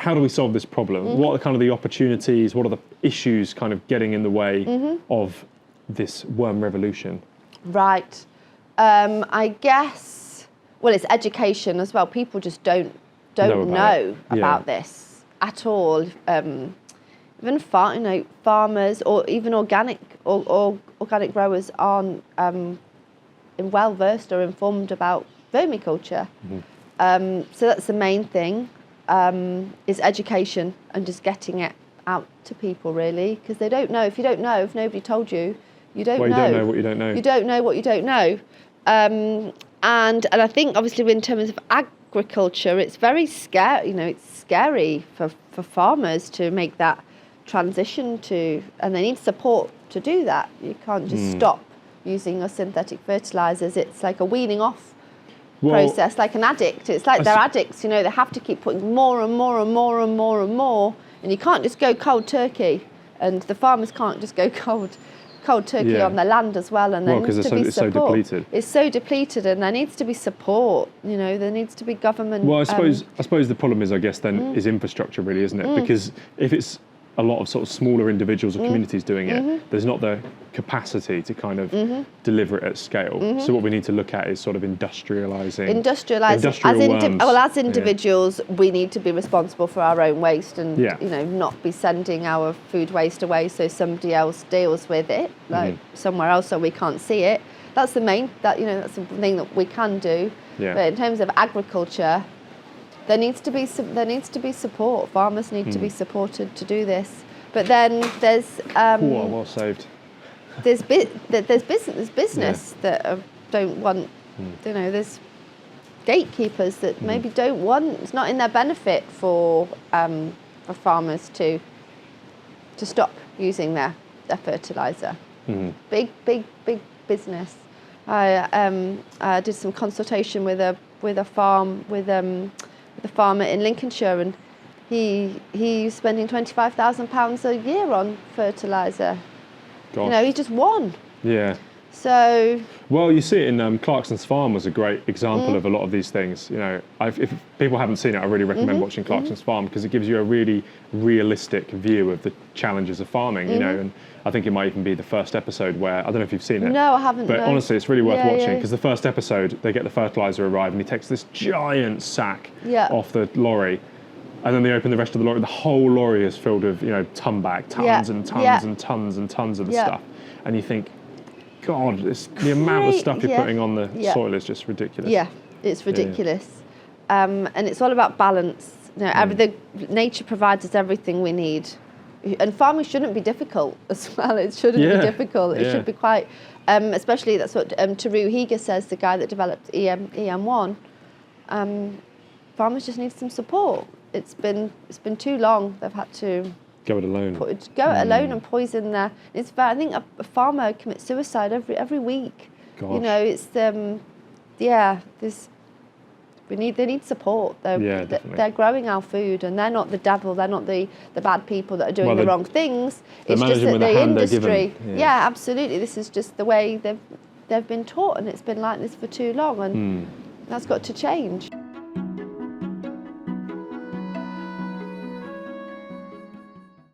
how do we solve this problem? What are kind of the opportunities? What are the issues kind of getting in the way of this worm revolution? Right. I guess, well, it's education as well. People just don't know about this at all. Even farmers or even organic growers aren't well versed or informed about vermiculture. So that's the main thing, is education and just getting it out to people, really, because they don't know. If nobody told you, you don't know. You don't know what you don't know. You don't know what you don't know. And I think obviously in terms of agriculture, it's very scary. It's scary for farmers to make that transition and they need support to do that. You can't just stop using your synthetic fertilizers. It's like a weaning off process, like an addict. It's like they're addicts. They have to keep putting more and more and more and more and more, and you can't just go cold turkey, and the farmers can't just go cold turkey on their land as well, and there needs to be support. So depleted. It's so depleted, and there needs to be support. There needs to be government. Well, I suppose the problem is, I guess, then is infrastructure, really, isn't it? Because if it's a lot of sort of smaller individuals or communities doing it, there's not the capacity to kind of deliver it at scale. So what we need to look at is sort of industrialising as individuals, we need to be responsible for our own waste and not be sending our food waste away so somebody else deals with it, like somewhere else, so we can't see it. That's the main that's the thing that we can do. But in terms of agriculture, there needs to be support. Farmers need to be supported to do this. But then there's well saved. There's business that don't want. There's gatekeepers that maybe don't want. It's not in their benefit for farmers to stop using their fertilizer. Big business. I did some consultation with a farmer in Lincolnshire, and he's spending £25,000 a year on fertiliser. He's just one. Yeah. So. Well, you see it in Clarkson's Farm was a great example of a lot of these things. If people haven't seen it, I really recommend watching Clarkson's Farm, because it gives you a really realistic view of the challenges of farming. And I think it might even be the first episode where, I don't know if you've seen it. No, I haven't. But honestly, it's really worth watching, because the first episode, they get the fertiliser arrive and he takes this giant sack off the lorry, and then they open the rest of the lorry. The whole lorry is filled with, tons and tons and tons and tons of the stuff. And you think, God, the amount of stuff you're putting on the soil is just ridiculous. Yeah, it's ridiculous. And it's all about balance. Nature provides us everything we need. And farming shouldn't be difficult as well. It shouldn't be difficult. It should be quite, especially that's what Teru Higa says, the guy that developed EM1. Farmers just need some support. It's been too long. They've had to go it alone. Alone and poison their. It's bad. I think a farmer commits suicide every week. Gosh. It's They need support. They're growing our food, and they're not the devil. They're not the bad people that are doing the wrong things. It's just that the industry. Yeah, absolutely. This is just the way they've been taught, and it's been like this for too long, and that's got to change.